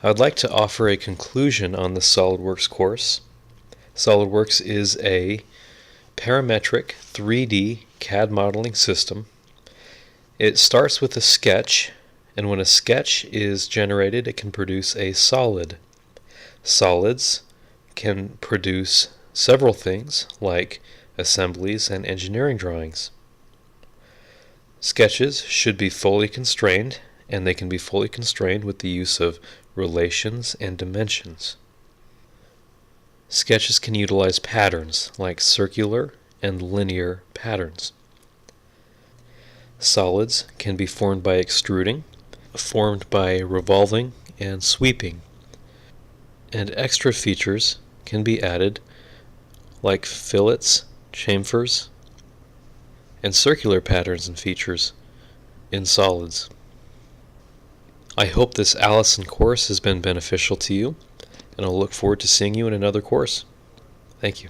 I would like to offer a conclusion on the SolidWorks course. SolidWorks is a parametric 3D CAD modeling system. It starts with a sketch, and when a sketch is generated, it can produce a solid. Solids can produce several things like assemblies and engineering drawings. Sketches should be fully constrained, and they can be fully constrained with the use of relations and dimensions. Sketches can utilize patterns like circular and linear patterns. Solids can be formed by extruding, formed by revolving and sweeping, and extra features can be added like fillets, chamfers, and circular patterns and features in solids. I hope this Allison course has been beneficial to you, and I'll look forward to seeing you in another course. Thank you.